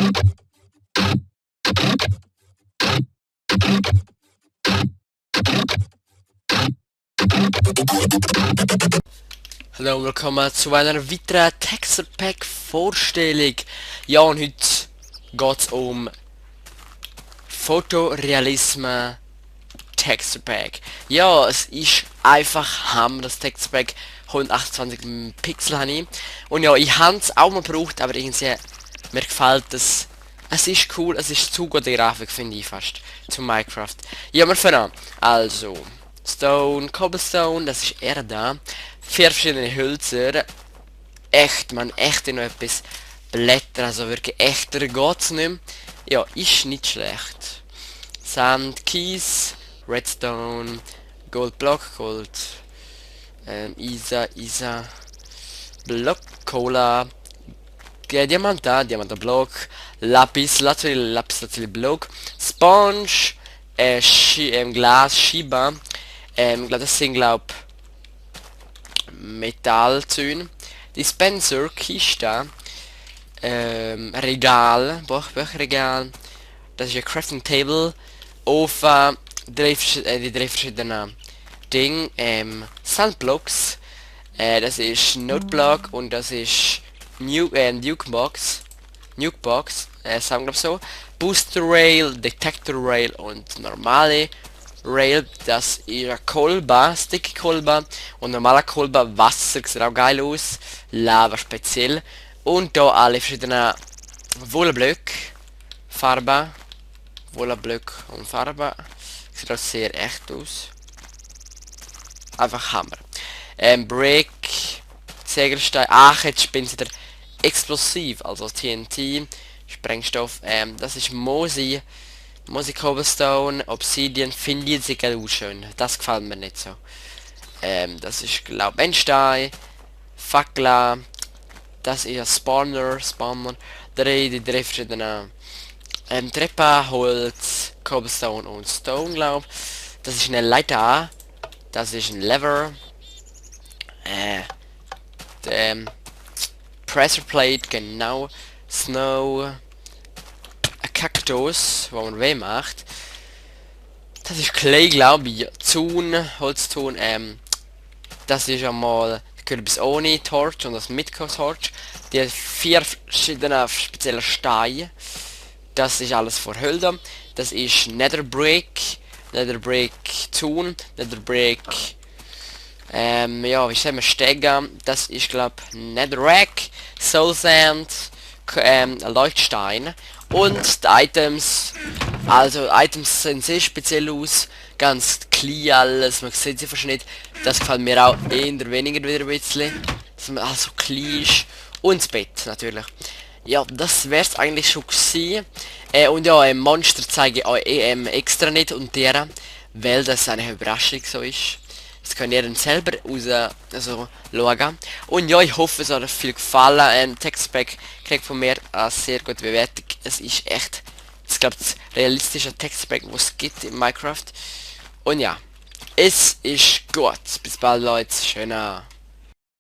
Hallo und willkommen zu einer weiteren Texture Pack Vorstellung. Ja, und heute geht es um Fotorealismus Texture Pack. Ja, es ist einfach Hammer, das Texture Pack. 128 Pixel habe ich. Und ja, ich habe es auch mal gebraucht, aber irgendwie mir gefällt es. Es ist cool, es ist zu gute Grafik, finde ich fast, zu Minecraft. Ja, wir fangen an. Also, Stone, Cobblestone, das ist er da. 4 verschiedene Hölzer. Echt, man, echt noch etwas. Blätter, also wirklich echter geht's nicht mehr. Ja, ist nicht schlecht. Sand, Kies, Redstone, Gold Block, Gold, Isa, Block, Cola, Diamanta, Diamanta Block, Lapis Lazuli Block, Sponge, Glas, Shiba, das sind glaub Metallzüge, Dispenser, Kiste, Regal, Buchregal, das ist ein Crafting Table, Ofen, die drei verschiedenen Dinge, Sandblocks, das ist Noteblock und das ist Nukebox, sagen wir so, Booster Rail, Detector Rail und normale Rail, das ist eine Kolbe, Sticky Kolbe und normaler Kolbe, Wasser, sieht auch geil aus, Lava speziell und da alle verschiedenen Wollblöcke, Farbe, Wollblöcke und Farbe, sieht auch sehr echt aus, einfach Hammer. Brick, Sägerstein, ach jetzt bin ich wieder explosiv, also TNT, Sprengstoff, das ist Mosi Cobblestone, Obsidian, finde ich jetzt auch schön. Das gefällt mir nicht so. Das ist glaube Endstein, Fackler, das ist ein Spawner, die drei verschiedenen Treppe, Holz, Cobblestone und Stone, glaube. Das ist eine Leiter, das ist ein Lever, Pressure Plate, genau, Snow, ein Kaktus, wo man weh macht. Das ist Clay, glaube ich. Zun, Holztun, das ist einmal Kürbis ohne Torch und das mit Torch. Die 4 verschiedene spezielle Steine. Das ist alles vor Hölder. Das ist Netherbrick, Tun, Netherbrick, ja, wie sagen wir, Stegen. Das ist, glaube ich, Netherrack, Soul Sand, Leuchtstein. Und die Items, also Items sehen sehr speziell aus, ganz clean alles, man sieht sie fast nicht. Das gefällt mir auch eher weniger wieder ein bisschen, dass man also clean ist. Und das Bett natürlich. Ja, das wär's eigentlich schon gewesen. Und ja, Monster zeige ich euch extra nicht und deren, weil das eine Überraschung so ist. Das könnt ihr dann selber schauen. Und ja, ich hoffe, es hat euch viel gefallen. Textpack kriegt von mir eine sehr gute Bewertung. Es ist echt, ich glaube, das realistische Textpack, was es gibt in Minecraft. Und ja, es ist gut. Bis bald, Leute. Schöner.